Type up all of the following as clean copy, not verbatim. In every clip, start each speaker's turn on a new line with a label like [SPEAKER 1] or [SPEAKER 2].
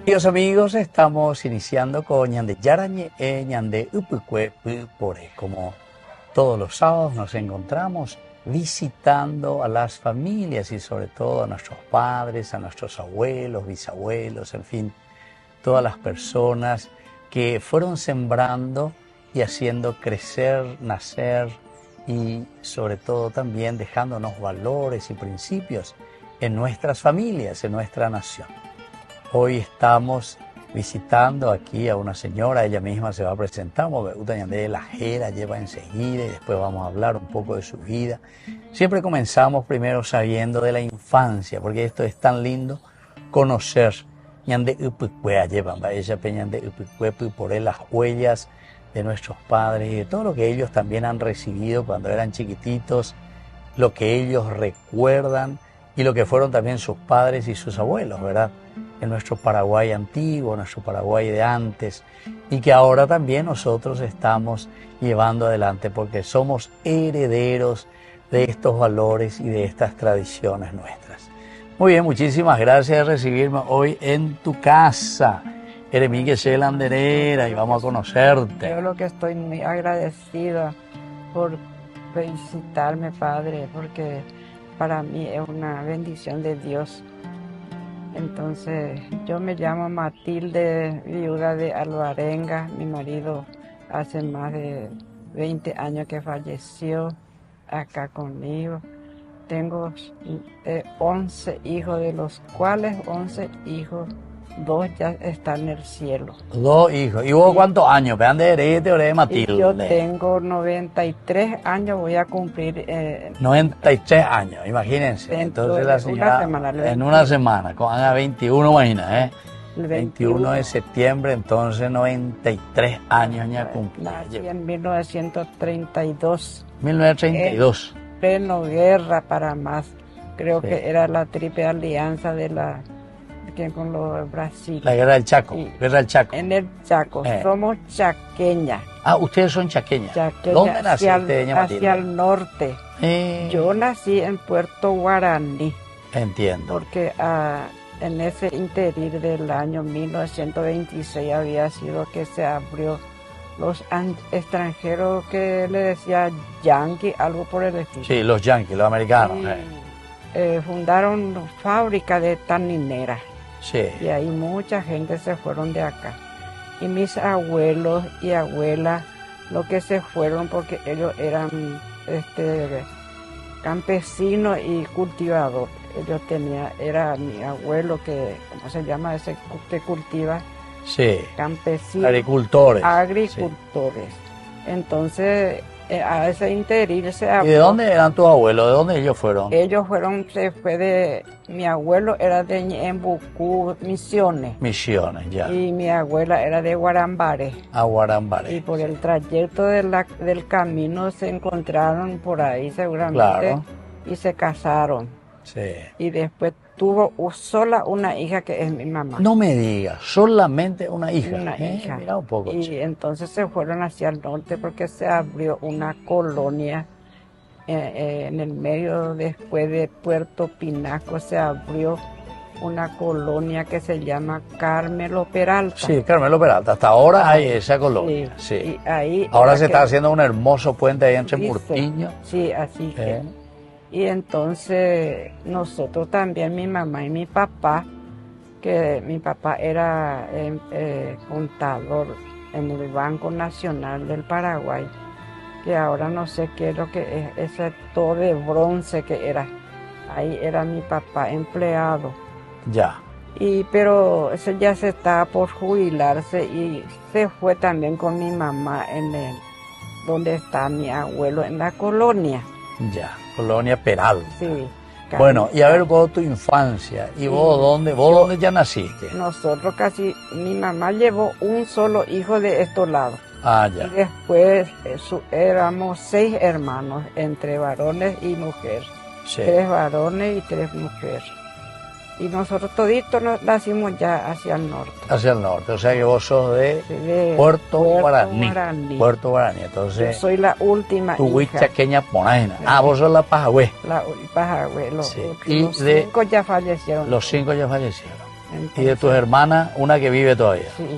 [SPEAKER 1] Queridos amigos, estamos iniciando con Ñande Yarañe Ñande Upukwe Pupore. Como todos los sábados nos encontramos visitando a las familias y sobre todo a nuestros padres, a nuestros abuelos, bisabuelos, en fin, todas las personas que fueron sembrando y haciendo crecer, nacer y sobre todo también dejándonos valores y principios en nuestras familias, en nuestra nación. Hoy estamos visitando aquí a una señora, ella misma se va a presentar, de la Jera lleva enseguida y después vamos a hablar un poco de su vida. Siempre comenzamos primero sabiendo de la infancia, porque esto es tan lindo, conocer por las huellas de nuestros padres y de todo lo que ellos también han recibido cuando eran chiquititos, lo que ellos recuerdan y lo que fueron también sus padres y sus abuelos, ¿verdad? En nuestro Paraguay antiguo, nuestro Paraguay de antes, y que ahora también nosotros estamos llevando adelante porque somos herederos de estos valores y de estas tradiciones nuestras. Muy bien, muchísimas gracias por recibirme hoy en tu casa. Eremique Shelanderera y vamos a conocerte.
[SPEAKER 2] Yo lo que estoy muy agradecida por visitarme, Padre, porque para mí es una bendición de Dios. Entonces, yo me llamo Matilde, viuda de Alvarenga. Mi marido hace más de 20 años que falleció acá conmigo. Tengo 11 hijos, de los cuales 11 hijos, 2 ya están en el cielo.
[SPEAKER 1] 2 hijos. ¿Y vos cuántos años? ¿Vean de Herete o de Matilde?
[SPEAKER 2] Y yo tengo 93 años, voy a cumplir...
[SPEAKER 1] 93 años, imagínense. Entonces la señora, en una semana, con Ana 21, imagina, ¿eh? El 21 de septiembre, entonces 93 años ya cumplí.
[SPEAKER 2] Nací en 1932.
[SPEAKER 1] 1932.
[SPEAKER 2] Pleno guerra para más. Creo que era la triple alianza de la... con los Brasil.
[SPEAKER 1] La guerra del Chaco, guerra del Chaco.
[SPEAKER 2] En el Chaco, somos chaqueñas.
[SPEAKER 1] Ah, ustedes son chaqueñas. ¿Dónde naciste, doña Matilde?
[SPEAKER 2] Hacia el norte. Yo nací en Puerto Guaraní.
[SPEAKER 1] Entiendo.
[SPEAKER 2] Porque en ese interín del año 1926 había sido que se abrió los extranjeros que le decía yanqui, algo por el estilo.
[SPEAKER 1] Sí, los yanquis, los americanos.
[SPEAKER 2] Fundaron fábrica de taninera.
[SPEAKER 1] Sí.
[SPEAKER 2] Y ahí mucha gente se fueron de acá. Y mis abuelos y abuelas, lo que se fueron porque ellos eran campesinos y cultivadores. Ellos era mi abuelo que, ¿cómo se llama ese que cultiva?
[SPEAKER 1] Sí.
[SPEAKER 2] Campesinos.
[SPEAKER 1] Agricultores.
[SPEAKER 2] Agricultores. Sí. Entonces, a ese interín se abrió.
[SPEAKER 1] ¿Y de dónde eran tus abuelos? ¿De dónde ellos fueron?
[SPEAKER 2] Mi abuelo era de Ñembucú, Misiones.
[SPEAKER 1] Misiones, ya.
[SPEAKER 2] Y mi abuela era de Guarambaré.
[SPEAKER 1] A Guarambaré.
[SPEAKER 2] Y por el trayecto del camino se encontraron por ahí seguramente.
[SPEAKER 1] Claro.
[SPEAKER 2] Y se casaron.
[SPEAKER 1] Sí.
[SPEAKER 2] Y después tuvo sola una hija que es mi mamá.
[SPEAKER 1] No me digas, solamente una hija.
[SPEAKER 2] Una hija.
[SPEAKER 1] Mira un poco.
[SPEAKER 2] Y entonces se fueron hacia el norte porque se abrió una colonia en el medio, después de Puerto Pinaco, se abrió una colonia que se llama Carmelo Peralta.
[SPEAKER 1] Sí, Carmelo Peralta. Hasta ahora hay esa colonia. Sí.
[SPEAKER 2] Y ahí
[SPEAKER 1] ahora se está haciendo un hermoso puente ahí entre Murtiño.
[SPEAKER 2] Sí, así que. Y entonces nosotros también, mi mamá y mi papá, que mi papá era contador en el Banco Nacional del Paraguay, que ahora no sé qué es lo que es, ese todo de bronce que era. Ahí era mi papá empleado.
[SPEAKER 1] Ya.
[SPEAKER 2] Pero ese ya se estaba por jubilarse y se fue también con mi mamá donde está mi abuelo, en la colonia.
[SPEAKER 1] Ya, Colonia Peral.
[SPEAKER 2] Sí.
[SPEAKER 1] Bueno, y a ver vos tu infancia, y vos dónde ya naciste.
[SPEAKER 2] Nosotros casi, mi mamá llevó un solo hijo de estos lados.
[SPEAKER 1] Ah,
[SPEAKER 2] Y
[SPEAKER 1] ya,
[SPEAKER 2] después éramos 6 hermanos, entre varones y mujeres.
[SPEAKER 1] sí,
[SPEAKER 2] 3 varones y 3 mujeres. Y nosotros toditos nacimos ya hacia el norte.
[SPEAKER 1] hacia el norte, o sea que vos sos de
[SPEAKER 2] De
[SPEAKER 1] Puerto Guaraní. Puerto Guaraní,
[SPEAKER 2] Yo
[SPEAKER 1] entonces
[SPEAKER 2] soy la última
[SPEAKER 1] tu
[SPEAKER 2] hija.
[SPEAKER 1] huichaqueña ponaina. Ah, vos sos la Pajagüe.
[SPEAKER 2] La Pajagüe. Los
[SPEAKER 1] Sí.
[SPEAKER 2] otros,
[SPEAKER 1] Y
[SPEAKER 2] los
[SPEAKER 1] de-
[SPEAKER 2] 5 ya fallecieron.
[SPEAKER 1] Los 5 ya fallecieron. Y de
[SPEAKER 2] Entonces,
[SPEAKER 1] tus hermanas, una que vive todavía,
[SPEAKER 2] sí,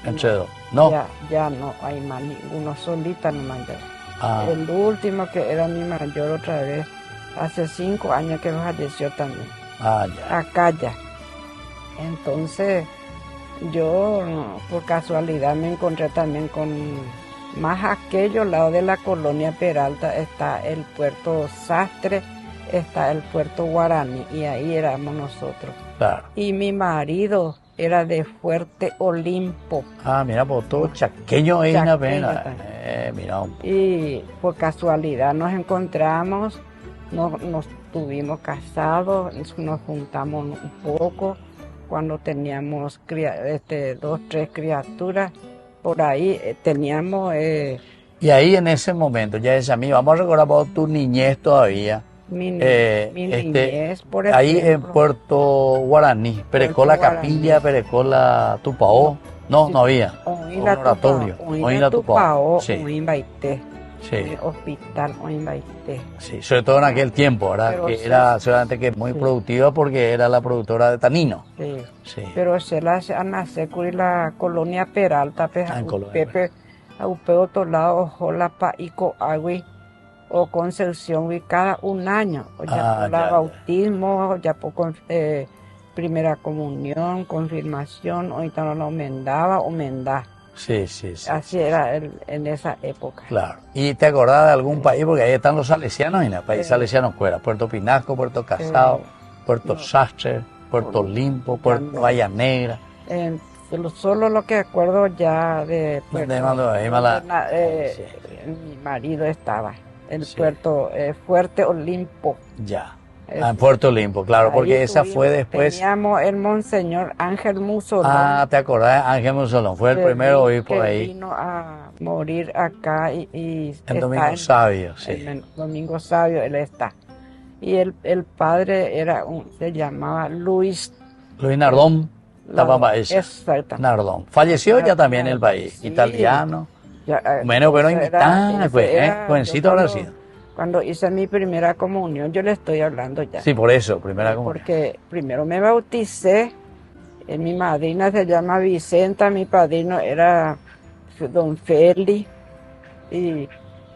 [SPEAKER 1] entre dos. No.
[SPEAKER 2] ya no hay más ninguno, solita nomás ya.
[SPEAKER 1] Ah,
[SPEAKER 2] El último que era mi mayor otra vez, hace 5 años que falleció también,
[SPEAKER 1] ya.
[SPEAKER 2] acá ya. Entonces yo por casualidad me encontré también con más aquello lado de la colonia Peralta, está el puerto Sastre, está el puerto Guaraní y ahí éramos nosotros.
[SPEAKER 1] Claro.
[SPEAKER 2] Y mi marido era de Fuerte Olimpo.
[SPEAKER 1] Ah, mira, pues todo chaqueño ahí en la
[SPEAKER 2] Chaqueño
[SPEAKER 1] pena.
[SPEAKER 2] también.
[SPEAKER 1] Mira, un
[SPEAKER 2] Y por casualidad nos encontramos, nos tuvimos casados, nos juntamos un poco cuando teníamos 2, 3 criaturas. Por ahí teníamos
[SPEAKER 1] Y ahí en ese momento, ya decía a mí, vamos a recordar vos tu niñez todavía.
[SPEAKER 2] mi
[SPEAKER 1] Este,
[SPEAKER 2] niñez, por
[SPEAKER 1] Ahí en
[SPEAKER 2] ejemplo.
[SPEAKER 1] Puerto Guaraní, Perecó la
[SPEAKER 2] Guaraní.
[SPEAKER 1] capilla, Perecó la Tupaó. No,
[SPEAKER 2] Sí.
[SPEAKER 1] no había.
[SPEAKER 2] Oí
[SPEAKER 1] Un
[SPEAKER 2] la
[SPEAKER 1] oratorio.
[SPEAKER 2] Tupao,
[SPEAKER 1] Oí la Tupao.
[SPEAKER 2] sí.
[SPEAKER 1] Sí,
[SPEAKER 2] Baité,
[SPEAKER 1] sí,
[SPEAKER 2] hospital, oí Baité.
[SPEAKER 1] sí. Sobre todo en aquel tiempo, ¿verdad?
[SPEAKER 2] Pero
[SPEAKER 1] Que
[SPEAKER 2] sí.
[SPEAKER 1] era seguramente que muy
[SPEAKER 2] Sí.
[SPEAKER 1] productiva porque era la productora de tanino.
[SPEAKER 2] Sí.
[SPEAKER 1] Sí.
[SPEAKER 2] Pero se la nace con la colonia Peralta,
[SPEAKER 1] Ah, en Colonia
[SPEAKER 2] Pepe, a otro lado, Ojola, Paico, Agui, o Concepción, y cada un año, o ya por la
[SPEAKER 1] ya.
[SPEAKER 2] bautismo, ya por primera comunión, confirmación, ahorita no lo mendaba o mendá.
[SPEAKER 1] Sí, sí, sí.
[SPEAKER 2] Así era en esa época.
[SPEAKER 1] Claro. ¿Y te acordás de algún país? Porque ahí están los salesianos y en el país
[SPEAKER 2] Sí.
[SPEAKER 1] salesiano fuera. Puerto Pinasco, Puerto Casado, Puerto
[SPEAKER 2] no.
[SPEAKER 1] Sastre, Puerto Limpo, Puerto
[SPEAKER 2] También.
[SPEAKER 1] Bahía Negra.
[SPEAKER 2] Solo lo que acuerdo ya de
[SPEAKER 1] ¿Dónde mandó? Ahí mala- sí.
[SPEAKER 2] mi marido estaba, el
[SPEAKER 1] Sí.
[SPEAKER 2] puerto Fuerte Olimpo.
[SPEAKER 1] Ya.
[SPEAKER 2] Es-
[SPEAKER 1] Ah, en Puerto Limpo, claro,
[SPEAKER 2] Ahí
[SPEAKER 1] porque esa fue después.
[SPEAKER 2] Teníamos el monseñor Ángel Musolón.
[SPEAKER 1] Ah, ¿te acordás? Ángel Monsolón fue el primer obispo
[SPEAKER 2] que
[SPEAKER 1] ahí.
[SPEAKER 2] vino a morir acá y
[SPEAKER 1] En
[SPEAKER 2] está
[SPEAKER 1] Domingo Sabio, sí.
[SPEAKER 2] en Domingo Sabio, él está. Y el padre se llamaba Luis.
[SPEAKER 1] Luis Nardón, estaba ese.
[SPEAKER 2] Exacto.
[SPEAKER 1] Nardón. Falleció ya también en el país.
[SPEAKER 2] Sí.
[SPEAKER 1] Italiano.
[SPEAKER 2] Ya,
[SPEAKER 1] Bueno, pero
[SPEAKER 2] ese
[SPEAKER 1] invitado,
[SPEAKER 2] ese
[SPEAKER 1] pues,
[SPEAKER 2] era-
[SPEAKER 1] jovencito
[SPEAKER 2] yo
[SPEAKER 1] habrá
[SPEAKER 2] cuando-
[SPEAKER 1] sido.
[SPEAKER 2] Cuando hice mi primera comunión, yo le estoy hablando ya.
[SPEAKER 1] Sí, por eso, primera comunión.
[SPEAKER 2] Porque primero me bauticé, mi madrina se llama Vicenta, mi padrino era don Feli, y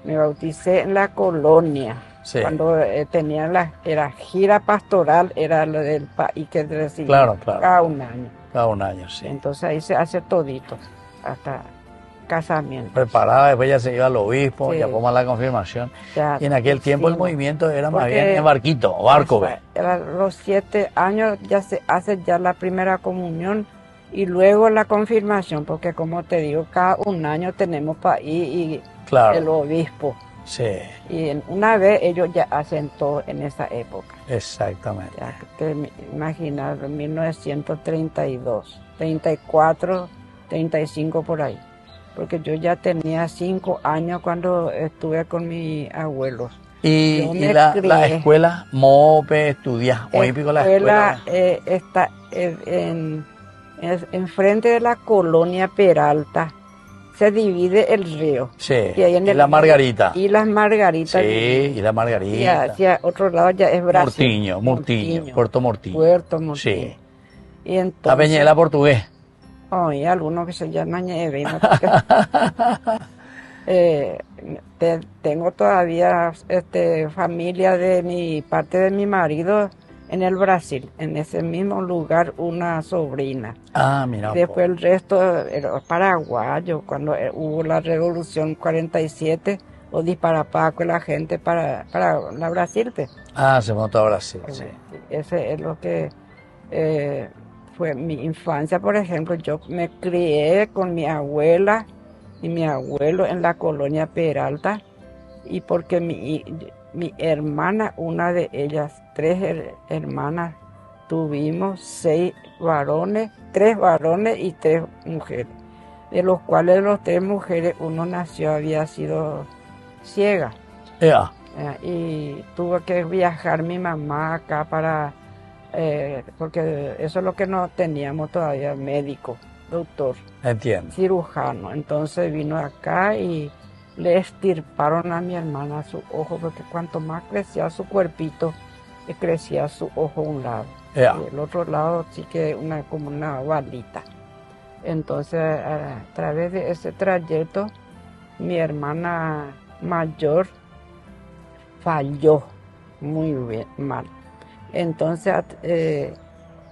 [SPEAKER 2] me bauticé en la colonia.
[SPEAKER 1] Sí.
[SPEAKER 2] Cuando tenía era gira pastoral, era lo del país que recibía
[SPEAKER 1] Claro, claro.
[SPEAKER 2] cada un año.
[SPEAKER 1] Cada un año, sí.
[SPEAKER 2] Entonces ahí se hace todito, hasta casamiento.
[SPEAKER 1] Preparaba, después ya se iba al obispo,
[SPEAKER 2] Sí.
[SPEAKER 1] ya ponía la confirmación.
[SPEAKER 2] Ya
[SPEAKER 1] Y en aquel tiempo el
[SPEAKER 2] hicimos.
[SPEAKER 1] movimiento era más
[SPEAKER 2] Porque-
[SPEAKER 1] bien en barquito, o barco, ve.
[SPEAKER 2] A los 7 años ya se hace ya la primera comunión y luego la confirmación, porque como te digo, cada un año tenemos para ir y el
[SPEAKER 1] Claro,
[SPEAKER 2] obispo.
[SPEAKER 1] sí,
[SPEAKER 2] Y una vez ellos ya hacen todo en esa época.
[SPEAKER 1] exactamente.
[SPEAKER 2] Ya te imaginas, 1932, 34, 35 por ahí. Porque yo ya tenía 5 años cuando estuve con mis abuelos.
[SPEAKER 1] Y,
[SPEAKER 2] Yo
[SPEAKER 1] y
[SPEAKER 2] me
[SPEAKER 1] la
[SPEAKER 2] crié.
[SPEAKER 1] escuela MOPE, estudias, olímpico, la escuela.
[SPEAKER 2] Está enfrente de la colonia Peralta. Se divide el río.
[SPEAKER 1] Sí,
[SPEAKER 2] Y ahí en
[SPEAKER 1] y
[SPEAKER 2] el-
[SPEAKER 1] la Margarita.
[SPEAKER 2] Y las Margaritas.
[SPEAKER 1] Sí, y la
[SPEAKER 2] Y
[SPEAKER 1] Margarita.
[SPEAKER 2] hacia otro lado ya es Brasil.
[SPEAKER 1] Murtiño, Puerto Mortiño.
[SPEAKER 2] Puerto Mortiño.
[SPEAKER 1] Sí.
[SPEAKER 2] Y
[SPEAKER 1] La
[SPEAKER 2] entonces,
[SPEAKER 1] Peñuela portugués.
[SPEAKER 2] hay algunos que se llaman Ñeve, ¿no? Tengo todavía familia de mi parte de mi marido en el Brasil, en ese mismo lugar una sobrina.
[SPEAKER 1] Ah, mira.
[SPEAKER 2] Después el resto era paraguayo, cuando hubo la revolución 47, o disparapaco la gente para la Brasil. Pues.
[SPEAKER 1] Ah, se montó a Brasil, sí.
[SPEAKER 2] Ese es lo que fue mi infancia, por ejemplo. Yo me crié con mi abuela y mi abuelo en la colonia Peralta, y porque mi hermana, una de ellas, 3 hermanas, tuvimos 6 varones, 3 varones y 3 mujeres, de los cuales los 3 mujeres, uno nació, había sido ciega.
[SPEAKER 1] Ya.
[SPEAKER 2] Y tuvo que viajar mi mamá acá para, porque eso es lo que no teníamos todavía, médico, doctor,
[SPEAKER 1] Entiendo.
[SPEAKER 2] cirujano. Entonces vino acá y le extirparon a mi hermana su ojo, porque cuanto más crecía su cuerpito, crecía su ojo a un lado.
[SPEAKER 1] Ya.
[SPEAKER 2] Y el otro lado sí que como una balita. Entonces, a través de ese trayecto, mi hermana mayor falló muy bien, mal. Entonces,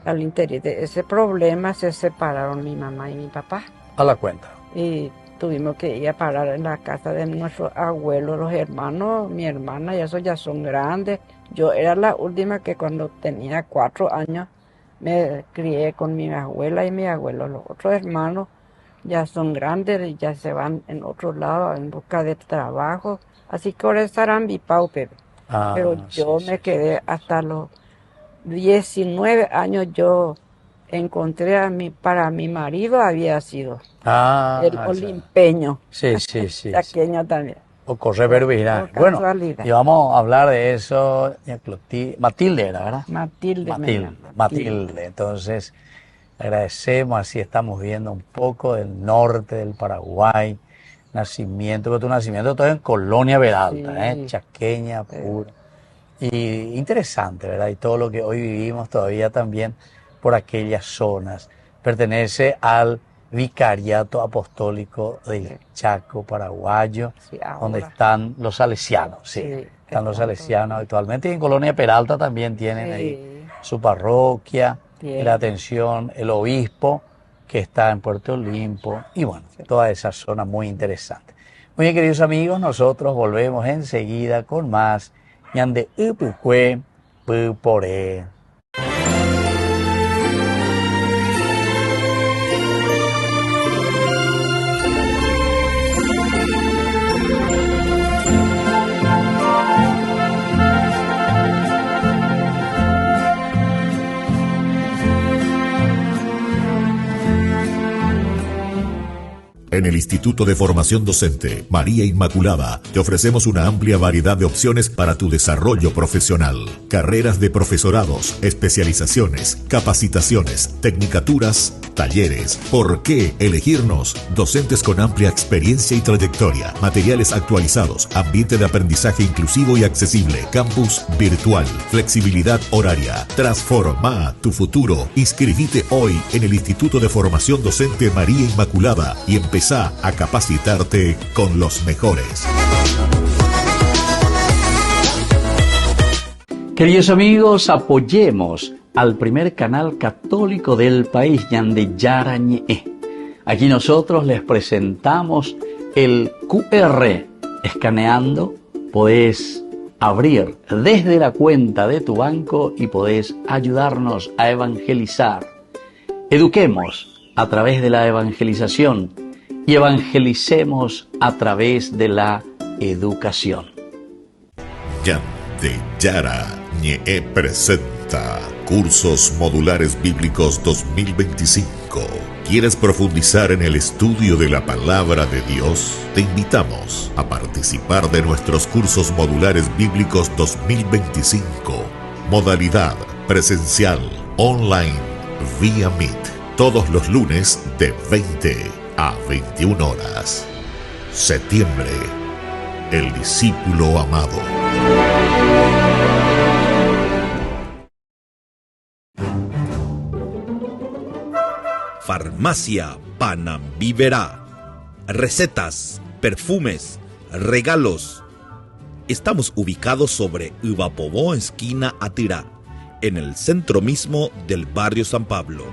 [SPEAKER 2] al interior de ese problema se separaron mi mamá y mi papá.
[SPEAKER 1] A la cuenta.
[SPEAKER 2] Y tuvimos que ir a parar en la casa de nuestros abuelos, los hermanos, mi hermana, y esos ya son grandes. Yo era la última que cuando tenía 4 años me crié con mi abuela y mi abuelo. Los otros hermanos ya son grandes y ya se van en otro lado en busca de trabajo. Así que ahora estarán vipau, Pepe. Pero yo me quedé hasta los 19 años. Yo encontré para mi marido había sido el olimpeño.
[SPEAKER 1] Sí.
[SPEAKER 2] Pequeño también.
[SPEAKER 1] O correr verbal. Bueno, y vamos a hablar de eso. Matilde era, ¿verdad? Matilde. Entonces, agradecemos, así estamos viendo un poco del norte del Paraguay. Nacimiento, tu nacimiento todo en Colonia Peralta,
[SPEAKER 2] Sí.
[SPEAKER 1] Chaqueña, pura. Y interesante, ¿verdad? Y todo lo que hoy vivimos todavía también por aquellas zonas. Pertenece al Vicariato Apostólico del Chaco paraguayo,
[SPEAKER 2] Sí,
[SPEAKER 1] donde están los salesianos, están los salesianos actualmente. Y en Colonia Peralta también tienen ahí su parroquia, y la atención, el obispo, que está en Puerto Olimpo, y bueno, toda esa zona muy interesante. Muy bien, queridos amigos, nosotros volvemos enseguida con más Ñande Upucue Pupore.
[SPEAKER 3] En el Instituto de Formación Docente María Inmaculada te ofrecemos una amplia variedad de opciones para tu desarrollo profesional. Carreras de profesorados, especializaciones, capacitaciones, tecnicaturas, talleres. ¿Por qué elegirnos? Docentes con amplia experiencia y trayectoria, materiales actualizados, ambiente de aprendizaje inclusivo y accesible, campus virtual, flexibilidad horaria. Transforma tu futuro. Inscribite hoy en el Instituto de Formación Docente María Inmaculada y empezá a capacitarte con los mejores.
[SPEAKER 1] Queridos amigos, apoyemos al primer canal católico del país, Ñande Yarañe. Aquí nosotros les presentamos el QR. Escaneando, podés abrir desde la cuenta de tu banco y podés ayudarnos a evangelizar. Eduquemos a través de la evangelización y evangelicemos a través de la educación.
[SPEAKER 3] Ñande Yarañe presenta Cursos Modulares Bíblicos 2025. ¿Quieres profundizar en el estudio de la Palabra de Dios? Te invitamos a participar de nuestros Cursos Modulares Bíblicos 2025. Modalidad presencial, online, vía Meet. Todos los lunes de 20 a 21 horas. Septiembre. El discípulo amado.
[SPEAKER 4] Farmacia Panambiverá. Recetas, perfumes, regalos. Estamos ubicados sobre Ivapobó, esquina Atirá, en el centro mismo del barrio San Pablo.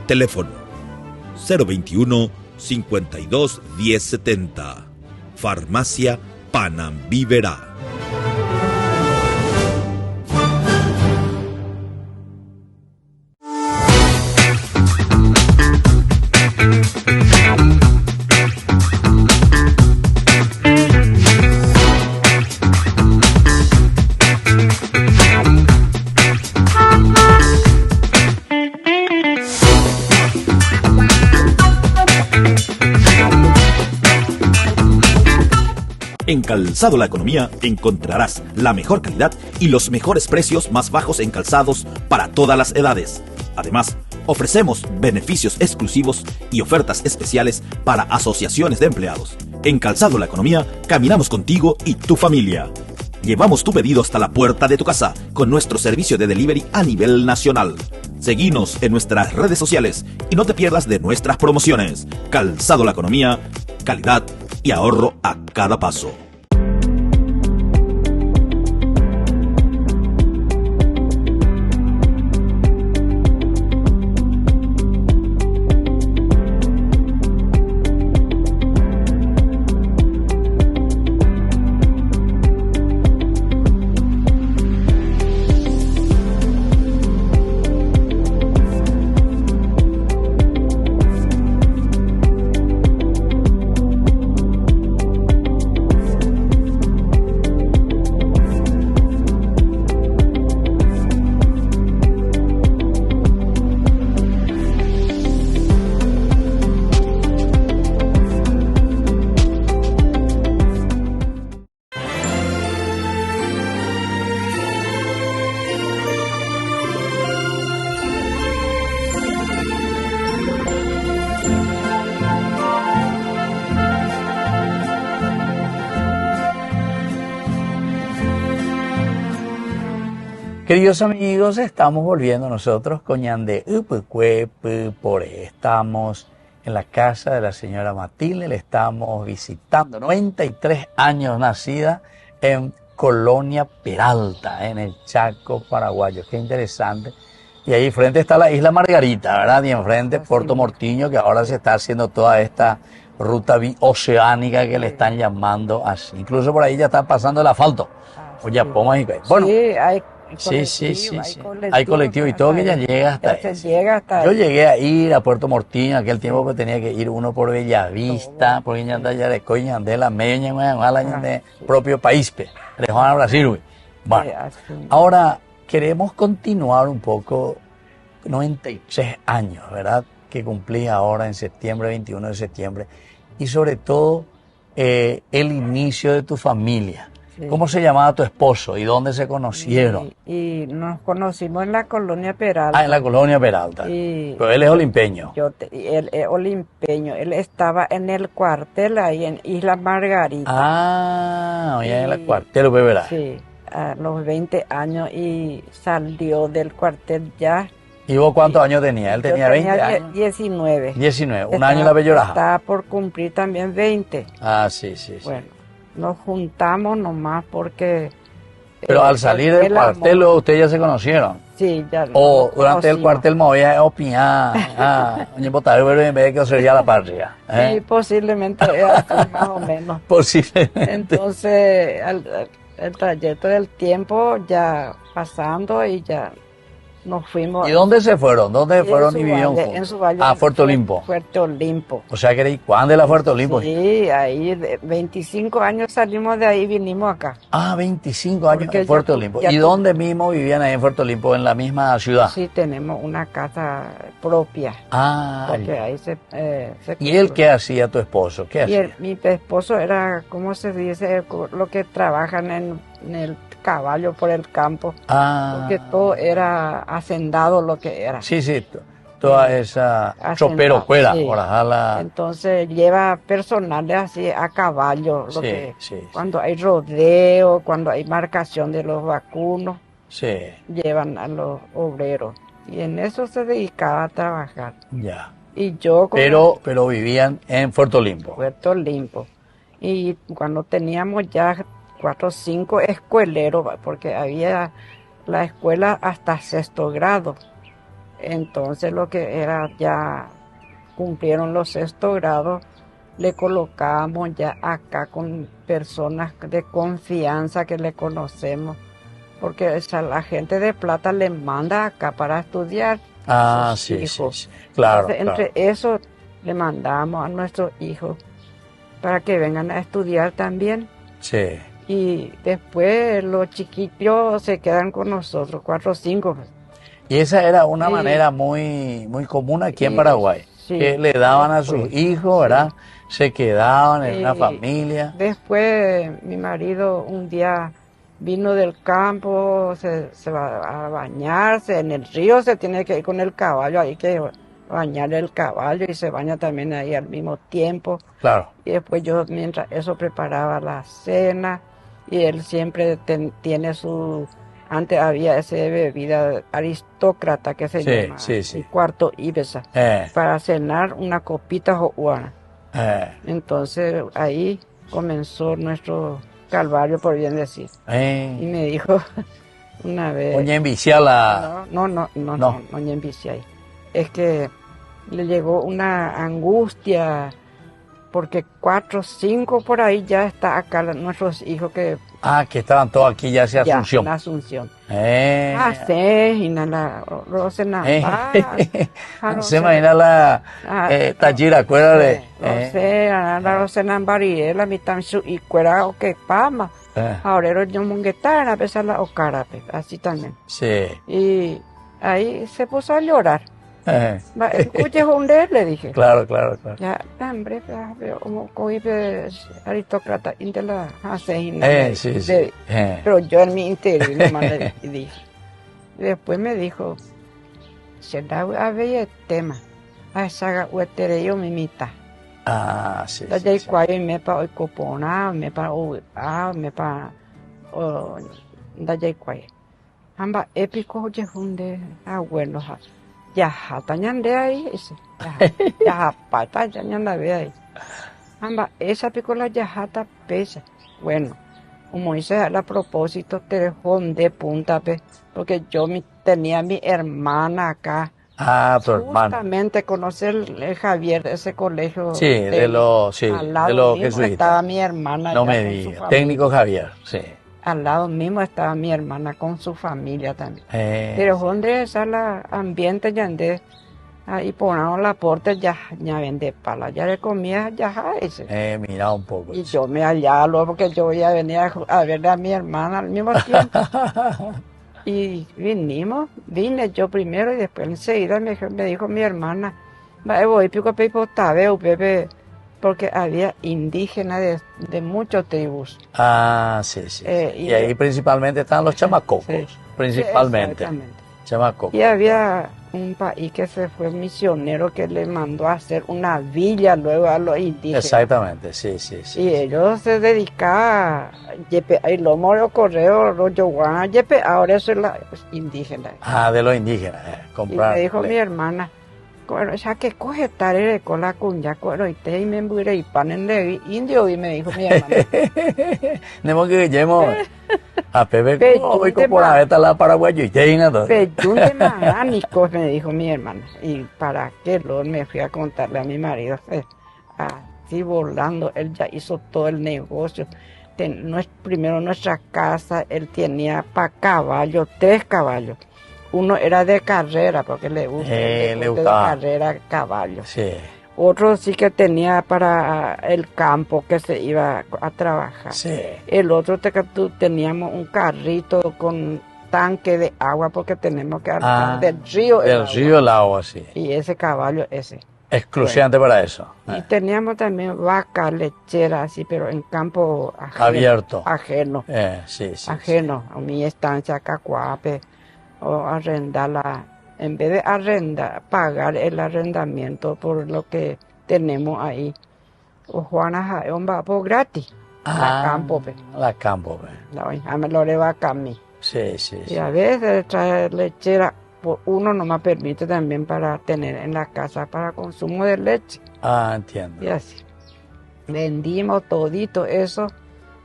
[SPEAKER 4] Teléfono 021 52 1070. Farmacia Panambiverá. En Calzado La Economía encontrarás la mejor calidad y los mejores precios más bajos en calzados para todas las edades. Además, ofrecemos beneficios exclusivos y ofertas especiales para asociaciones de empleados. En Calzado La Economía caminamos contigo y tu familia. Llevamos tu pedido hasta la puerta de tu casa con nuestro servicio de delivery a nivel nacional. Seguinos en nuestras redes sociales y no te pierdas de nuestras promociones. Calzado La Economía, calidad y ahorro a cada paso.
[SPEAKER 1] Queridos amigos, estamos volviendo nosotros con Ñande Upukwe Pupore. Estamos en la casa de la señora Matilde, le estamos visitando. 93 años nacida en Colonia Peralta, en el Chaco paraguayo. Qué interesante. Y ahí frente está la isla Margarita, ¿verdad? Y enfrente Puerto Mortiño, que ahora se está haciendo toda esta ruta oceánica que le están llamando así. Incluso por ahí ya está pasando el asfalto. Oye, bueno,
[SPEAKER 2] sí, hay
[SPEAKER 1] sí. Hay colectivo y todo que ya llega hasta ahí. Yo
[SPEAKER 2] ahí.
[SPEAKER 1] llegué a ir a Puerto Mortiño, aquel tiempo que tenía que ir uno por Bellavista, por Ñanda Yarecoy, Ñande la Meña, Ñande propio país, Juan Brasil. Bueno, ahora queremos continuar un poco, 93 años, ¿verdad? Que cumplí ahora en septiembre, 21 de septiembre, y sobre todo el inicio de tu familia. Sí. ¿Cómo se llamaba tu esposo y dónde se conocieron?
[SPEAKER 2] Y nos conocimos en la Colonia Peralta.
[SPEAKER 1] Ah, en la Colonia Peralta. Pero él es olimpeño.
[SPEAKER 2] Él es olimpeño. Él estaba en el cuartel ahí en Isla Margarita.
[SPEAKER 1] Ah, oye, en el cuartel, ¿verdad?
[SPEAKER 2] Sí, a los 20 años y salió del cuartel ya.
[SPEAKER 1] ¿Y vos cuántos años tenía? Él tenía 20 años.
[SPEAKER 2] 19.
[SPEAKER 1] 19, un año en la Belloraja.
[SPEAKER 2] Estaba por cumplir también 20.
[SPEAKER 1] Ah, sí.
[SPEAKER 2] Bueno, nos juntamos nomás porque...
[SPEAKER 1] Pero al salir del cuartel, ¿ustedes ya se conocieron?
[SPEAKER 2] Sí, ya.
[SPEAKER 1] O durante el cuartel me voy a opinar, en vez de que sería la patria.
[SPEAKER 2] Sí, posiblemente era así, más o menos.
[SPEAKER 1] Posiblemente.
[SPEAKER 2] Entonces, el trayecto del tiempo ya pasando y ya nos fuimos.
[SPEAKER 1] ¿Y dónde se fueron? ¿Dónde fueron y vivieron juntos?
[SPEAKER 2] En su valle.
[SPEAKER 1] Ah, Puerto Olimpo.
[SPEAKER 2] Puerto Olimpo.
[SPEAKER 1] O sea que era ¿cuándo era Puerto Olimpo?
[SPEAKER 2] Sí, ahí 25 años salimos de ahí y vinimos acá.
[SPEAKER 1] Ah, 25 años en Puerto Olimpo. ¿Y dónde mismo vivían ahí en Puerto Olimpo? ¿En la misma ciudad?
[SPEAKER 2] Sí, tenemos una casa propia.
[SPEAKER 1] Ah.
[SPEAKER 2] Porque ahí se
[SPEAKER 1] ¿Y él qué hacía, tu esposo? ¿Qué hacía?
[SPEAKER 2] Mi esposo era, ¿cómo se dice? Lo que trabajan en el caballo por el campo, porque todo era hacendado lo que era.
[SPEAKER 1] Sí, toda esa chopero fuera,
[SPEAKER 2] sí.
[SPEAKER 1] Por la...
[SPEAKER 2] Entonces lleva personales así a caballo, cuando hay rodeo, cuando hay marcación de los vacunos, llevan a los obreros y en eso se dedicaba a trabajar.
[SPEAKER 1] Ya.
[SPEAKER 2] Y yo
[SPEAKER 1] pero vivían en Puerto Olimpo.
[SPEAKER 2] Puerto Olimpo. Y cuando teníamos ya 4 o 5 escueleros, porque había la escuela hasta 6º grado. Entonces lo que era ya cumplieron los 6º grados, le colocábamos ya acá con personas de confianza que le conocemos, porque la gente de plata le manda acá para estudiar.
[SPEAKER 1] Ah, sí, claro.
[SPEAKER 2] Entonces, entre eso le mandamos a nuestros hijos para que vengan a estudiar también.
[SPEAKER 1] Sí.
[SPEAKER 2] Y después los chiquillos se quedan con nosotros, 4 o 5.
[SPEAKER 1] Y esa era una manera muy común aquí en Paraguay.
[SPEAKER 2] Sí,
[SPEAKER 1] que le daban a
[SPEAKER 2] después,
[SPEAKER 1] sus hijos, ¿verdad? Se quedaban en una
[SPEAKER 2] Y
[SPEAKER 1] familia.
[SPEAKER 2] después mi marido un día vino del campo, se va a bañarse, en el río se tiene que ir con el caballo, hay que bañar el caballo y se baña también ahí al mismo tiempo.
[SPEAKER 1] Claro.
[SPEAKER 2] Y después yo mientras eso preparaba la cena y él siempre tiene su... Antes había esa bebida aristócrata que se
[SPEAKER 1] Sí,
[SPEAKER 2] llama
[SPEAKER 1] sí, sí.
[SPEAKER 2] un cuarto ibesa para cenar una copita joana. Entonces ahí comenzó nuestro calvario, por bien decir. Y me dijo una vez...
[SPEAKER 1] Oña envicia la...
[SPEAKER 2] No, Oña envicia ahí. Es que le llegó una angustia porque 4, 5 por ahí ya está acá nuestros hijos que...
[SPEAKER 1] que estaban todos aquí ya hacia Asunción.
[SPEAKER 2] Ya, en Asunción.
[SPEAKER 1] Se imagina la Tachira, acuérdate.
[SPEAKER 2] La Rosenambari, la mitad y cuera o que pama. Ahora yo monguetar a pesar la ocarape, así también.
[SPEAKER 1] Sí.
[SPEAKER 2] Y ahí se puso a llorar. Escuche hunde, le dije.
[SPEAKER 1] Claro.
[SPEAKER 2] Ya, hombre, como cohibe aristócrata, intela hace
[SPEAKER 1] sí.
[SPEAKER 2] Pero yo en mi interior nomás le dije. Y después me dijo, se da a ver el tema, a esa huetereyo mimita.
[SPEAKER 1] Sí.
[SPEAKER 2] Da ya igual me pa hoy copona, me pa da ya igual. Amba épico oye hunde abuelo ha. Ya tañande ahí ese. Ya pata ya ñanda ve ahí. Amba esa picola ya jata pesa. Bueno, como hice a propósito te de punta pe, porque yo tenía mi hermana acá.
[SPEAKER 1] Tu hermana.
[SPEAKER 2] Justamente conocer el Javier de ese colegio.
[SPEAKER 1] Sí, de lo
[SPEAKER 2] mismo estaba mi hermana.
[SPEAKER 1] No me digas. Técnico Javier, sí.
[SPEAKER 2] Al lado mismo estaba mi hermana con su familia también. Pero donde está el ambiente ya ande ahí ponamos la puerta ya vende pala, ya le comía ya ese.
[SPEAKER 1] Mira un poco.
[SPEAKER 2] Y yo me hallaba luego porque yo ya venía a verle a mi hermana al mismo tiempo. Y vine yo primero y después enseguida me dijo mi hermana, voy pico pepo tabeo pepe, porque había indígenas de muchas tribus.
[SPEAKER 1] Sí. Y ahí principalmente están los chamacocos, principalmente. Chamacocos.
[SPEAKER 2] Y había un país que se fue misionero que le mandó a hacer una villa luego a los indígenas.
[SPEAKER 1] Exactamente, sí.
[SPEAKER 2] Y ellos se dedicaban a los moros correos, los yoguanas, ahora eso es la indígena.
[SPEAKER 1] De los indígenas, comprar.
[SPEAKER 2] Y me dijo mi hermana, bueno, ya que coge tarea con la cuña, y te y me embure y pan en de indio, y me dijo mi hermana.
[SPEAKER 1] Tenemos que llevemos a Pepe hoy por la veta la paraguayo y teina todo.
[SPEAKER 2] Peyún de magánicos, me dijo mi hermana. Y para qué lo me fui a contarle a mi marido, así volando, él ya hizo todo el negocio. Primero nuestra casa, él tenía para caballos, 3 caballos. Uno era de carrera, porque le gustaba de carrera caballo.
[SPEAKER 1] Sí.
[SPEAKER 2] Otro sí que tenía para el campo que se iba a trabajar.
[SPEAKER 1] Sí.
[SPEAKER 2] El otro teníamos un carrito con tanque de agua porque tenemos que arrancar del río.
[SPEAKER 1] Del río el agua, sí.
[SPEAKER 2] Y ese caballo,
[SPEAKER 1] exclusivamente para eso.
[SPEAKER 2] Y teníamos también vaca lechera, así, pero en campo
[SPEAKER 1] abierto.
[SPEAKER 2] Ajeno.
[SPEAKER 1] Sí.
[SPEAKER 2] Ajeno. A mi estancia Cacuape. O arrendarla, en vez de pagar el arrendamiento por lo que tenemos ahí. O Juana va por gratis. La campo.
[SPEAKER 1] La campo.
[SPEAKER 2] Me lo le va a mí.
[SPEAKER 1] Sí.
[SPEAKER 2] Y a veces traer lechera, uno no me permite también para tener en la casa para consumo de leche.
[SPEAKER 1] Entiendo.
[SPEAKER 2] Y así. Vendimos todito eso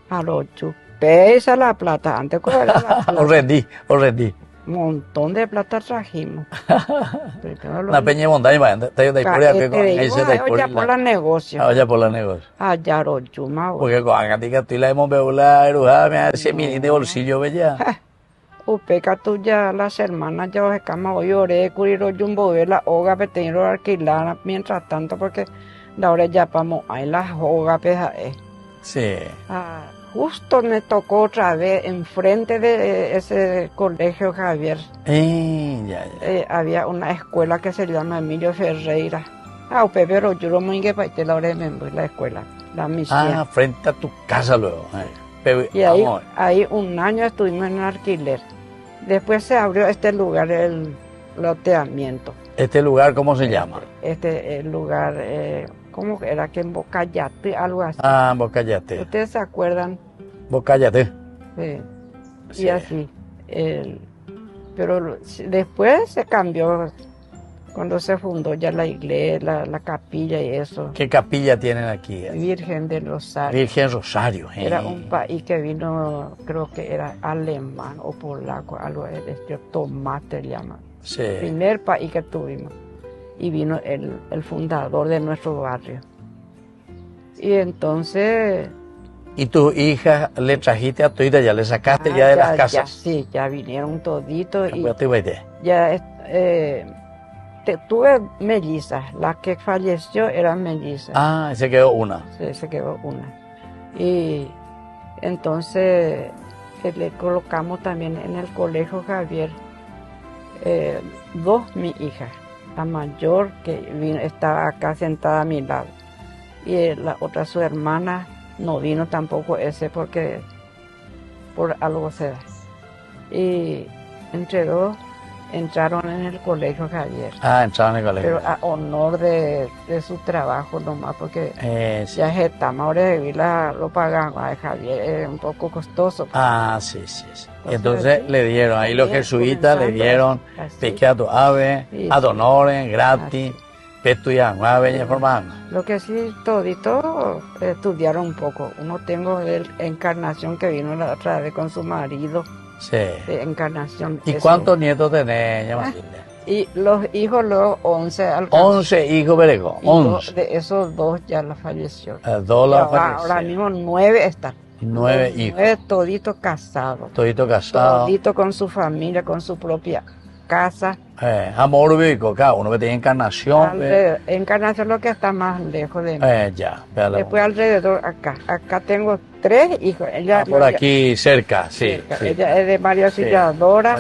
[SPEAKER 2] a los chupes a la plata. Antes ¿cuál era la plata?
[SPEAKER 1] Os rendí.
[SPEAKER 2] Un montón de plata trajimos.
[SPEAKER 1] Una peña de montaña,
[SPEAKER 2] ya por la negocio.
[SPEAKER 1] Ya por la negocio.
[SPEAKER 2] Allá Royuma.
[SPEAKER 1] Porque con Agatica tú la hemos bebido la eruja, me hace mil de bolsillo, bella.
[SPEAKER 2] Upeca tuya, las hermanas ya os escama hoy oré, curiro yumbo, la hoga, peteño alquilar mientras tanto, porque la hora ya vamos, hay las hogas,
[SPEAKER 1] Sí.
[SPEAKER 2] Justo me tocó otra vez enfrente de ese colegio Javier.
[SPEAKER 1] Ya.
[SPEAKER 2] Había una escuela que se llama Emilio Ferreira. pero yo no me para la hora de la escuela, la misión.
[SPEAKER 1] Frente a tu casa luego.
[SPEAKER 2] Y ahí un año estuvimos en alquiler. Después se abrió este lugar, el loteamiento.
[SPEAKER 1] ¿Este lugar cómo se llama?
[SPEAKER 2] El lugar, ¿cómo era? Que en Bocayate, algo así.
[SPEAKER 1] En Bocayate.
[SPEAKER 2] ¿Ustedes se acuerdan?
[SPEAKER 1] Bocayate.
[SPEAKER 2] Sí.
[SPEAKER 1] Sí.
[SPEAKER 2] Y así. Pero después se cambió, cuando se fundó ya la iglesia, la capilla y eso.
[SPEAKER 1] ¿Qué capilla tienen aquí?
[SPEAKER 2] Virgen del Rosario.
[SPEAKER 1] Virgen Rosario.
[SPEAKER 2] Era un país que vino, creo que era alemán o polaco, algo de Tomás se llama.
[SPEAKER 1] Sí.
[SPEAKER 2] Primer país que tuvimos. Y vino el fundador de nuestro barrio. Y entonces...
[SPEAKER 1] ¿Y tu hija le trajiste a tu hija, ya le sacaste ya de las casas?
[SPEAKER 2] Sí, ya vinieron toditos. Y
[SPEAKER 1] ya
[SPEAKER 2] tuve mellizas, la que falleció era melliza.
[SPEAKER 1] Se quedó una.
[SPEAKER 2] Sí, se quedó una. Y entonces le colocamos también en el colegio Javier dos mi hijas. La mayor que vino, estaba acá sentada a mi lado. Y la otra, su hermana, no vino tampoco ese porque por algo se da. Y entre dos entraron en el colegio Javier.
[SPEAKER 1] Entraron en el colegio.
[SPEAKER 2] Pero a honor de su trabajo nomás, porque
[SPEAKER 1] sí.
[SPEAKER 2] ya estamos ahora de vivir lo pagamos a Javier, es un poco costoso.
[SPEAKER 1] Sí. Entonces le dieron, ahí los jesuitas le dieron pescado ave,
[SPEAKER 2] sí,
[SPEAKER 1] ad honorem, gratis.
[SPEAKER 2] Lo que sí, todito estudiaron un poco. Uno tengo de Encarnación que vino la otra vez con su marido.
[SPEAKER 1] Sí.
[SPEAKER 2] De Encarnación.
[SPEAKER 1] ¿Y cuántos nietos tenés, Matilde?
[SPEAKER 2] Y los hijos, luego 11
[SPEAKER 1] alcanzó. 11 hijos, Bereco.
[SPEAKER 2] 11. De esos dos ya la falleció. Ahora mismo 9 están.
[SPEAKER 1] 9 hijos.
[SPEAKER 2] 9 toditos casados. Todito con su familia, con su propia casa.
[SPEAKER 1] Amor vivo, cada uno que tiene Encarnación.
[SPEAKER 2] Encarnación lo que está más lejos de mí. Después alrededor, acá tengo 3 hijos. Ella,
[SPEAKER 1] por aquí cerca, sí.
[SPEAKER 2] Ella es de María Auxiliadora.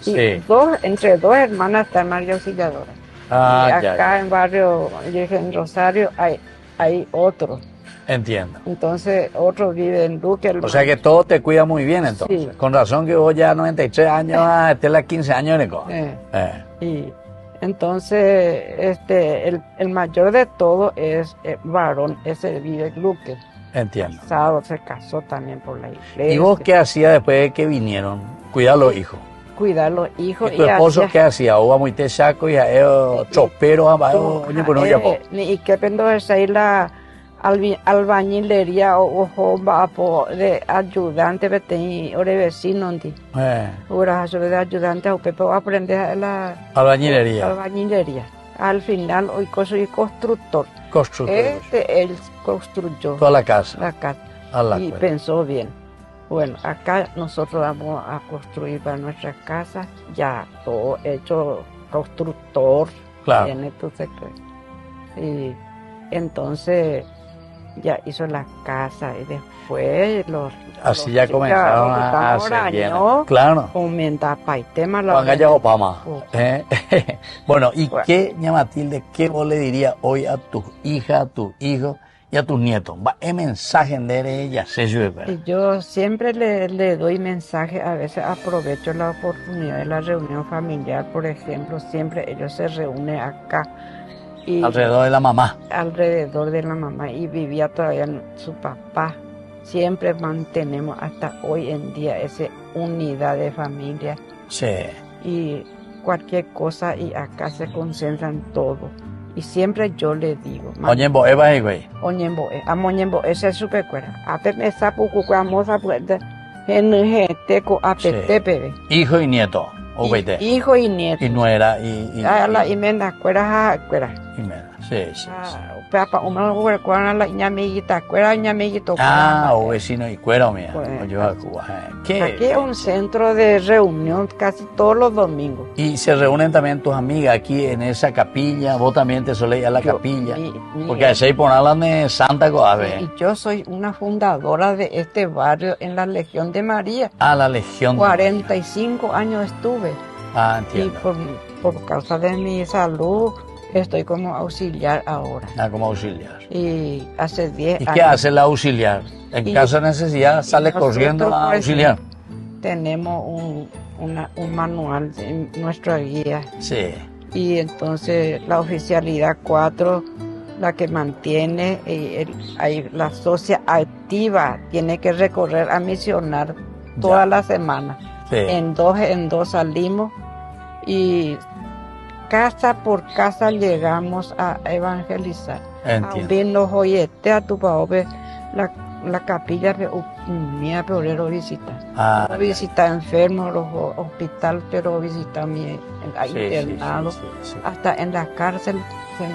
[SPEAKER 2] Y entre dos hermanas está María Auxiliadora. Y acá en barrio Virgen Rosario hay otro.
[SPEAKER 1] Entiendo.
[SPEAKER 2] Entonces, otro vive en Duque.
[SPEAKER 1] O sea que todo te cuida muy bien, entonces.
[SPEAKER 2] Sí.
[SPEAKER 1] Con razón que vos ya 93 años, este es la 15 años, Nico.
[SPEAKER 2] Y entonces, el mayor de todo es varón, ese vive en Duque.
[SPEAKER 1] Entiendo.
[SPEAKER 2] Se casó también por la iglesia.
[SPEAKER 1] ¿Y vos qué hacías después de que vinieron? Cuidar a los hijos.
[SPEAKER 2] Cuidar a los hijos.
[SPEAKER 1] ¿Y tu esposo qué hacía? ¿Uva muy tesaco y chopero?
[SPEAKER 2] ¿Y qué pendejo ahí la albañilería o de ayudante o de vecino ahora de ayudante o Pepe va a aprender la albañilería. Al final hoy soy constructor. Él construyó
[SPEAKER 1] toda la casa.
[SPEAKER 2] Y pensó bien. Bueno, acá nosotros vamos a construir para nuestras casas, ya todo hecho constructor.
[SPEAKER 1] Claro.
[SPEAKER 2] Tiene tu secreto. Y entonces ya hizo la casa y después
[SPEAKER 1] así ya comenzaron a hacer bien. Claro.
[SPEAKER 2] Aumenta paitema
[SPEAKER 1] la Bueno, ¿y qué, ña Matilde, qué vos le dirías hoy a tus hijas, a tus hijos y a tus nietos? ¿Qué mensaje de ella se lleva?
[SPEAKER 2] Yo siempre le doy mensaje, a veces aprovecho la oportunidad de la reunión familiar, por ejemplo, siempre ellos se reúnen acá. Y
[SPEAKER 1] alrededor de la mamá.
[SPEAKER 2] Alrededor de la mamá. Y vivía todavía su papá. Siempre mantenemos hasta hoy en día esa unidad de familia.
[SPEAKER 1] Sí.
[SPEAKER 2] Y cualquier cosa, y acá se concentran todo. Y siempre yo le digo.
[SPEAKER 1] Oñembo, Eva, güey.
[SPEAKER 2] Oñembo, amoñembo, ese es súper cuera. Ape me sapo cucamosa, pues, teco, apete,
[SPEAKER 1] hijo y nieto.
[SPEAKER 2] Hijo y nieto.
[SPEAKER 1] Y nuera
[SPEAKER 2] y menda, cuera.
[SPEAKER 1] Y menda, sí.
[SPEAKER 2] Papa, la ñamiguita, cuera ñamiguito.
[SPEAKER 1] O vecino y cuero, mía. Yo a Cuba.
[SPEAKER 2] Aquí es un centro de reunión casi todos los domingos.
[SPEAKER 1] Y se reúnen también tus amigas aquí en esa capilla. Vos también te solés ir a la capilla. Porque así por hablar de Santa Coave.
[SPEAKER 2] Y yo soy una fundadora de este barrio en la Legión de María.
[SPEAKER 1] La Legión
[SPEAKER 2] 45 años estuve.
[SPEAKER 1] Entiendo.
[SPEAKER 2] Y por causa de mi salud, Estoy como auxiliar ahora.
[SPEAKER 1] Ah, como auxiliar.
[SPEAKER 2] Y hace 10
[SPEAKER 1] ¿Y
[SPEAKER 2] años.
[SPEAKER 1] qué hace el auxiliar? En
[SPEAKER 2] Y-
[SPEAKER 1] caso de necesidad sale
[SPEAKER 2] nosotros,
[SPEAKER 1] corriendo a
[SPEAKER 2] pues,
[SPEAKER 1] auxiliar.
[SPEAKER 2] Tenemos un manual en nuestra guía.
[SPEAKER 1] Sí.
[SPEAKER 2] Y entonces la oficialidad 4, la que mantiene, ahí la socia activa, tiene que recorrer a misionar toda
[SPEAKER 1] Ya.
[SPEAKER 2] la semana.
[SPEAKER 1] Sí.
[SPEAKER 2] En dos salimos y casa por casa llegamos a evangelizar.
[SPEAKER 1] Entiendo.
[SPEAKER 2] Vino joyete a tu paobe la capilla de mía pero visita.
[SPEAKER 1] Ah,
[SPEAKER 2] No visita enfermos, los hospital, pero visita mi internado.
[SPEAKER 1] sí.
[SPEAKER 2] Hasta en la cárcel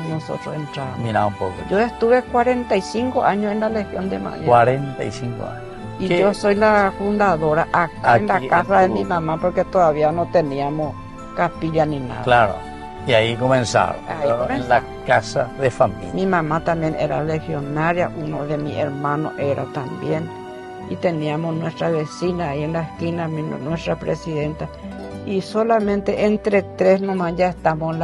[SPEAKER 2] nosotros entramos.
[SPEAKER 1] Mira un poco.
[SPEAKER 2] Yo estuve 45 años en la Legión de María.
[SPEAKER 1] 45 años.
[SPEAKER 2] Y
[SPEAKER 1] ¿Qué?
[SPEAKER 2] yo soy la fundadora acá en la
[SPEAKER 1] Aquí,
[SPEAKER 2] casa de
[SPEAKER 1] en tu-
[SPEAKER 2] mi mamá porque todavía no teníamos capilla ni nada.
[SPEAKER 1] Claro. Y ahí comenzaron.
[SPEAKER 2] Ahí
[SPEAKER 1] pero
[SPEAKER 2] comenzamos.
[SPEAKER 1] En la casa de familia.
[SPEAKER 2] Mi mamá también era legionaria, uno de mis hermanos era también. Y teníamos nuestra vecina ahí en la esquina, nuestra presidenta. Y solamente entre tres nomás ya estamos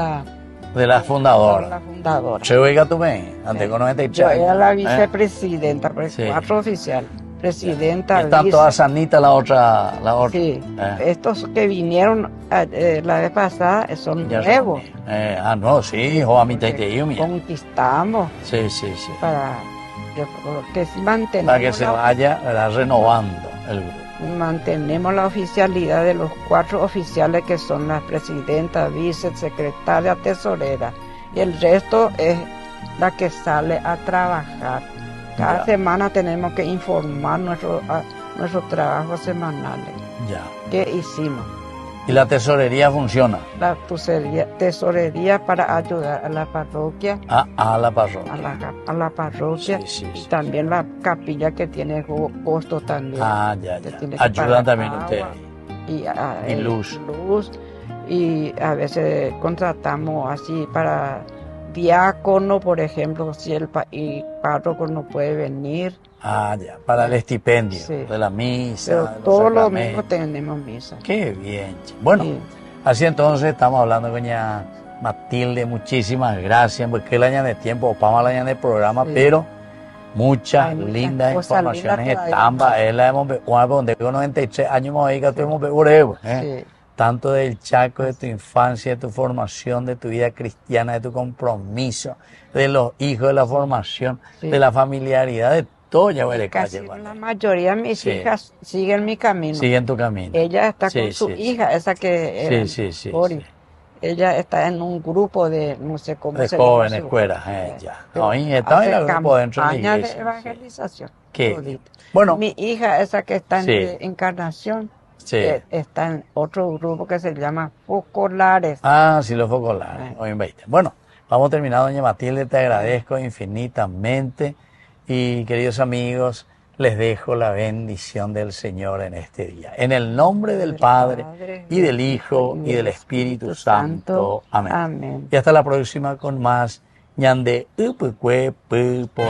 [SPEAKER 1] De la fundadora.
[SPEAKER 2] la fundadora.
[SPEAKER 1] Se oiga tú ven, antes con 93
[SPEAKER 2] Yo era la
[SPEAKER 1] ¿eh?
[SPEAKER 2] vicepresidenta,
[SPEAKER 1] Sí.
[SPEAKER 2] 4 oficial.
[SPEAKER 1] Y
[SPEAKER 2] Presidenta,
[SPEAKER 1] está toda sanita la otra.
[SPEAKER 2] Sí,
[SPEAKER 1] Eh.
[SPEAKER 2] estos que vinieron la vez pasada son
[SPEAKER 1] Ya
[SPEAKER 2] nuevos.
[SPEAKER 1] son, no, sí, hijo, a mi tete y mi.
[SPEAKER 2] Conquistamos
[SPEAKER 1] Sí.
[SPEAKER 2] para que mantenemos,
[SPEAKER 1] Para que se vaya, ¿verdad?, renovando el grupo.
[SPEAKER 2] mantenemos la oficialidad de los 4 oficiales que son la presidenta, vicesecretaria, tesorera. Y el resto es la que sale a trabajar. Cada
[SPEAKER 1] Ya.
[SPEAKER 2] semana tenemos que informar nuestros trabajos semanales.
[SPEAKER 1] Ya.
[SPEAKER 2] ¿Qué hicimos?
[SPEAKER 1] Y la tesorería funciona.
[SPEAKER 2] La tesorería para ayudar a la parroquia,
[SPEAKER 1] A la parroquia.
[SPEAKER 2] a la parroquia,
[SPEAKER 1] Sí.
[SPEAKER 2] y también la capilla que tiene costos también.
[SPEAKER 1] Ya.
[SPEAKER 2] que tiene que
[SPEAKER 1] Ayudan
[SPEAKER 2] pagar
[SPEAKER 1] también
[SPEAKER 2] agua
[SPEAKER 1] ustedes.
[SPEAKER 2] y
[SPEAKER 1] Y luz.
[SPEAKER 2] Y a veces contratamos así para diácono, por ejemplo, si el párroco no puede venir,
[SPEAKER 1] Ya. Para el estipendio
[SPEAKER 2] Sí.
[SPEAKER 1] de la misa.
[SPEAKER 2] pero
[SPEAKER 1] de los
[SPEAKER 2] todos los
[SPEAKER 1] sacramentos.
[SPEAKER 2] domingos tenemos misa.
[SPEAKER 1] Qué bien. Che. Bueno,
[SPEAKER 2] Sí.
[SPEAKER 1] así entonces estamos hablando con doña Matilde. Muchísimas gracias, porque el año de tiempo, vamos al año de programa,
[SPEAKER 2] Sí.
[SPEAKER 1] pero muchas
[SPEAKER 2] Hay muchas
[SPEAKER 1] lindas
[SPEAKER 2] cosas
[SPEAKER 1] informaciones
[SPEAKER 2] lindas
[SPEAKER 1] están.
[SPEAKER 2] todavía.
[SPEAKER 1] Es la de con 93 años más que tuvimos Urebo,
[SPEAKER 2] Sí.
[SPEAKER 1] tanto del Chaco, de tu infancia, de tu formación, de tu vida cristiana, de tu compromiso, de los hijos, de la formación,
[SPEAKER 2] Sí.
[SPEAKER 1] de la familiaridad, de todo. Ya veré,
[SPEAKER 2] Casi
[SPEAKER 1] calle,
[SPEAKER 2] la mayoría de mis
[SPEAKER 1] Sí.
[SPEAKER 2] hijas siguen mi camino.
[SPEAKER 1] sigue en tu camino.
[SPEAKER 2] Ella está
[SPEAKER 1] Sí,
[SPEAKER 2] con su
[SPEAKER 1] sí, sí.
[SPEAKER 2] hija, esa que era
[SPEAKER 1] Sí.
[SPEAKER 2] Ori. Ella está en un grupo de, no sé cómo
[SPEAKER 1] De
[SPEAKER 2] se llama
[SPEAKER 1] jóvenes,
[SPEAKER 2] su-
[SPEAKER 1] escuelas, ya.
[SPEAKER 2] pero
[SPEAKER 1] No, y estaba en
[SPEAKER 2] hace
[SPEAKER 1] el grupo dentro de la
[SPEAKER 2] campaña
[SPEAKER 1] iglesia,
[SPEAKER 2] de evangelización.
[SPEAKER 1] Qué
[SPEAKER 2] todita.
[SPEAKER 1] bien. Bueno,
[SPEAKER 2] Mi hija, esa que está en
[SPEAKER 1] Sí.
[SPEAKER 2] Encarnación,
[SPEAKER 1] sí.
[SPEAKER 2] está en otro grupo que se llama Focolares.
[SPEAKER 1] Sí, los focolares.
[SPEAKER 2] Sí.
[SPEAKER 1] Hoy en 20. Bueno, vamos terminando, doña Matilde, te agradezco infinitamente. Y queridos amigos, les dejo la bendición del Señor en este día. En el nombre del Padre, y del Hijo, y del Espíritu Santo. Amén.
[SPEAKER 2] Amén.
[SPEAKER 1] Y hasta la próxima con más ñande upukue pu por